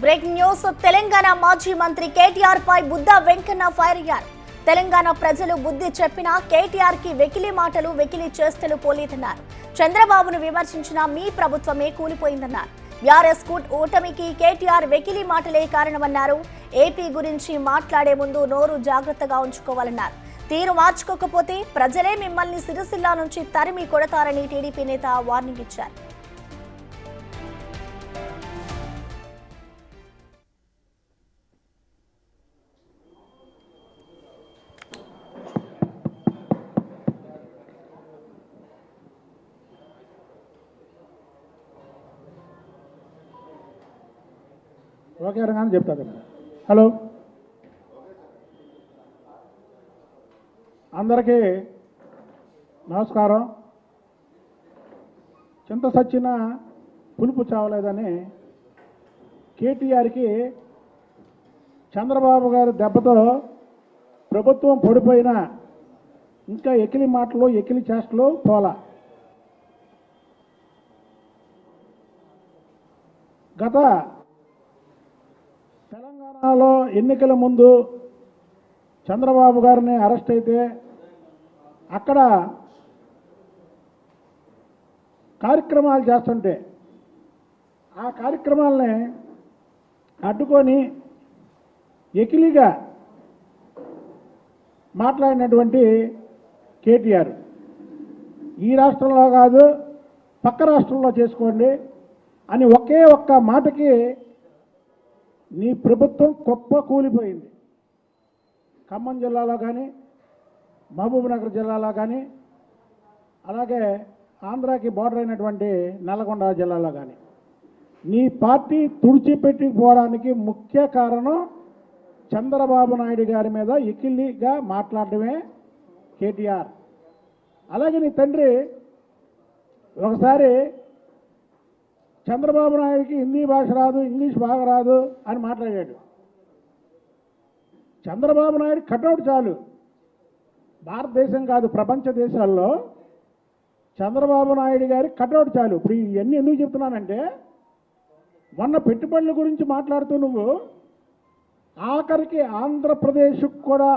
Breaking news. Telangana మాజీ మంత్రి కేటీఆర్ పై Buddha Venkanna fire అయ్యారు. తెలంగాణ ప్రజలు బుద్ధి చెప్పినా కేటీఆర్ కి వెకిలి మాటలు వెకిలి చేష్టలు పోలేదన్నారు. చంద్రబాబును విమర్శించిన మీ ప్రభుత్వమే కూలిపోయిందన్నారు. బీఆర్ఎస్ ఓటమికి కేటీఆర్ వెకిలి మాటలే కారణమన్నారు. ఏపీ గురించి మాట్లాడే ముందు నోరు జాగ్రత్తగా ఉంచుకోవాలన్నారు. తీరు మార్చుకోకపోతే ప్రజలే మిమ్మల్ని సిరిసిల్ల నుంచి తరిమి కొడతారని టీడీపీ నేత వార్నింగ్ ఇచ్చారు. ఓకే రంగానే చెప్తా కదా. హలో, అందరికీ నమస్కారం. చింత సచ్చిన పులుపు చావలేదని కేటీఆర్కి చంద్రబాబు గారి దెబ్బతో ప్రభుత్వం పడిపోయినా ఇంకా ఎకిలి మాటలు ఎకిలి చేష్టలు పోలా. గత తెలంగాణలో ఎన్నికల ముందు చంద్రబాబు గారిని అరెస్ట్ అయితే అక్కడ కార్యక్రమాలు చేస్తుంటే ఆ కార్యక్రమాలని అడ్డుకొని ఎకిలిగా మాట్లాడినటువంటి కేటీఆర్ ఈ రాష్ట్రంలో కాదు పక్క రాష్ట్రంలో చేసుకోండి అని ఒకే ఒక్క మాటకి నీ ప్రభుత్వం గొప్ప కూలిపోయింది. ఖమ్మం జిల్లాలో కానీ మహబూబ్నగర్ జిల్లాలో కానీ అలాగే ఆంధ్రాకి బార్డర్ అయినటువంటి నల్గొండ జిల్లాలో కానీ నీ పార్టీ తుడిచిపెట్టుకుపోవడానికి ముఖ్య కారణం చంద్రబాబు నాయుడు గారి మీద ఎకిలిగా మాట్లాడటమే కేటీఆర్. అలాగే నీ తండ్రి ఒకసారి చంద్రబాబు నాయుడికి హిందీ భాష రాదు, ఇంగ్లీష్ బాగా రాదు అని మాట్లాడాడు. చంద్రబాబు నాయుడు కటౌట్ చాలు, భారతదేశం కాదు ప్రపంచ దేశాల్లో చంద్రబాబు నాయుడు గారి కటౌట్ చాలు. ఇప్పుడు ఇవన్నీ ఎందుకు చెప్తున్నానంటే మొన్న పెట్టుబడుల గురించి మాట్లాడుతూ నువ్వు ఆఖరికి ఆంధ్రప్రదేశ్కు కూడా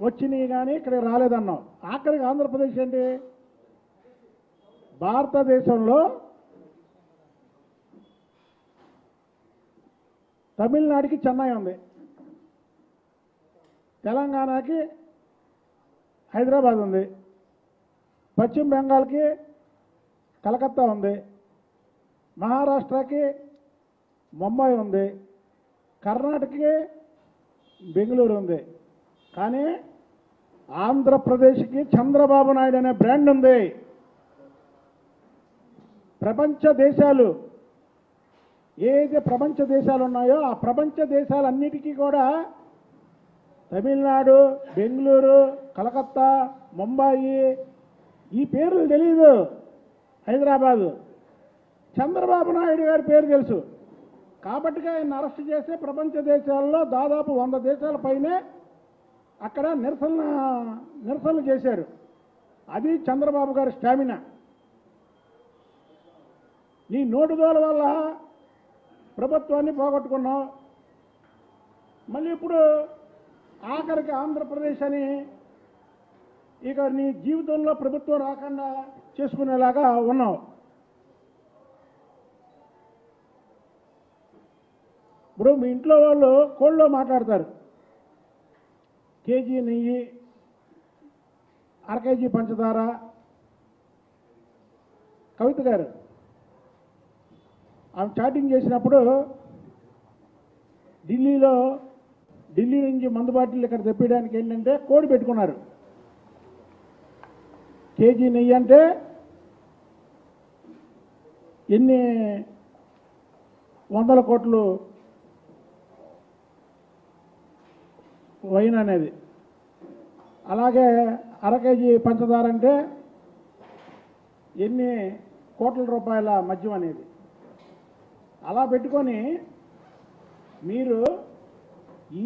వచ్చినాయి కానీ ఇక్కడ రాలేదన్నావు. ఆఖరికి ఆంధ్రప్రదేశ్ ఏంటి? భారతదేశంలో తమిళనాడుకి చెన్నై ఉంది, తెలంగాణకి హైదరాబాద్ ఉంది, పశ్చిమ బెంగాల్కి కలకత్తా ఉంది, మహారాష్ట్రకి ముంబై ఉంది, కర్ణాటకకి బెంగళూరు ఉంది. కానీ ఆంధ్రప్రదేశ్కి చంద్రబాబు నాయుడు అనే బ్రాండ్ ఉంది. ప్రపంచ దేశాలు ఏదైతే ప్రపంచ దేశాలు ఉన్నాయో ఆ ప్రపంచ దేశాలన్నిటికీ కూడా తమిళనాడు, బెంగళూరు, కలకత్తా, ముంబాయి ఈ పేర్లు తెలీదు. హైదరాబాదు చంద్రబాబు నాయుడు గారి పేరు తెలుసు. కాబట్టి ఆయన అరెస్ట్ చేస్తే ప్రపంచ దేశాల్లో దాదాపు 100 దేశాల పైనే అక్కడ నిరసనలు చేశారు. అది చంద్రబాబు గారి స్టామినా. నీ నోటుదోల వల్ల ప్రభుత్వాన్ని పోగొట్టుకున్నావు. మళ్ళీ ఇప్పుడు ఆఖరికి ఆంధ్రప్రదేశ్ అని ఇక నీ జీవితంలో ప్రభుత్వం రాకుండా చేసుకునేలాగా ఉన్నావు. ఇప్పుడు మీ ఇంట్లో వాళ్ళు కోళ్ళలో మాట్లాడతారు. కేజీ నెయ్యి, అర కేజీ పంచదార. కవిత గారు ఆమె చాటింగ్ చేసినప్పుడు ఢిల్లీ నుంచి మందు బాటిల్ ఇక్కడ తెప్పించడానికి ఏంటంటే కోడి పెట్టుకున్నారు. కేజీ నెయ్యి అంటే ఎన్ని 100 కోట్లు వైన్ అనేది. అలాగే అర కేజీ పంచదార అంటే ఎన్ని కోట్ల రూపాయల మద్యం అనేది. అలా పెట్టుకొని మీరు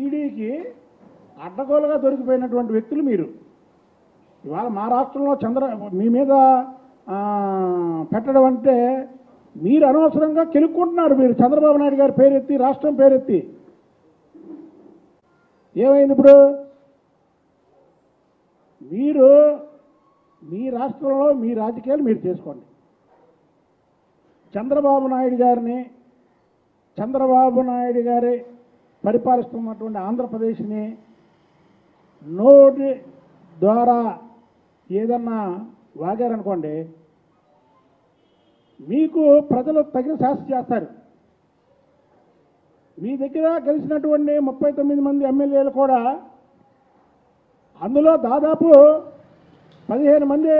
ఈడీకి అడ్డగోలుగా దొరికిపోయినటువంటి వ్యక్తులు మీరు. ఇవాళ మా రాష్ట్రంలో మీ మీద పెట్టడం అంటే మీరు అనవసరంగా కెలుక్కుంటున్నారు. మీరు చంద్రబాబు నాయుడు గారి పేరెత్తి, రాష్ట్రం పేరెత్తి. ఏమైంది ఇప్పుడు? మీరు మీ రాష్ట్రంలో మీ రాజకీయాలు మీరు చేసుకోండి. చంద్రబాబు నాయుడు గారి పరిపాలిస్తున్నటువంటి ఆంధ్రప్రదేశ్ని నోటి ద్వారా ఏదన్నా వాగారనుకోండి, మీకు ప్రజలు తగిన శాస్తి చేస్తారు. మీ దగ్గర గెలిచినటువంటి 39 మంది ఎమ్మెల్యేలు కూడా, అందులో దాదాపు 15 మంది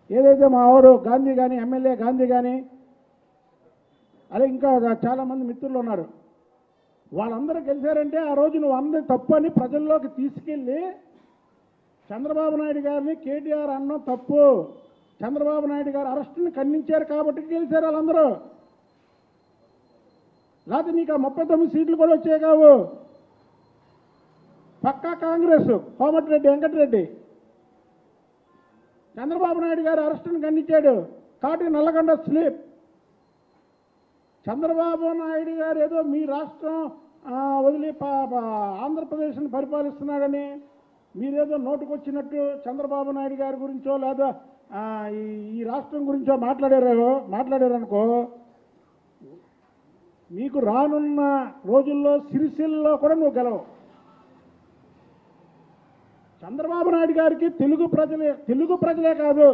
ఏదైతే మా ఆవిడ గాంధీ కానీ, ఎమ్మెల్యే గాంధీ కానీ, అలా ఇంకా చాలామంది మిత్రులు ఉన్నారు. వాళ్ళందరూ గెలిచారంటే ఆ రోజు నువ్వు అందరి తప్పు అని ప్రజల్లోకి తీసుకెళ్ళి చంద్రబాబు నాయుడు గారిని కేటీఆర్ అన్నం తప్పు, చంద్రబాబు నాయుడు గారు అరెస్టుని ఖండించారు కాబట్టి గెలిచారు వాళ్ళందరూ. లేకపోతే నీకు ఆ 39 సీట్లు కూడా వచ్చాయి కావు. పక్కా కాంగ్రెస్, కోమటిరెడ్డి వెంకటరెడ్డి చంద్రబాబు నాయుడు గారు అరెస్టుని ఖండించాడు కాబట్టి నల్లగొండ స్లీప్. చంద్రబాబు నాయుడు గారు ఏదో మీ రాష్ట్రం వదిలి ఆంధ్రప్రదేశ్ని పరిపాలిస్తున్నాడని మీరేదో నోటుకొచ్చినట్టు చంద్రబాబు నాయుడు గారి గురించో లేదా ఈ రాష్ట్రం గురించో మాట్లాడారనుకో, మీకు రానున్న రోజుల్లో సిరిసిల్లో కూడా నువ్వు గెలవు. చంద్రబాబు నాయుడు గారికి తెలుగు ప్రజలే కాదు,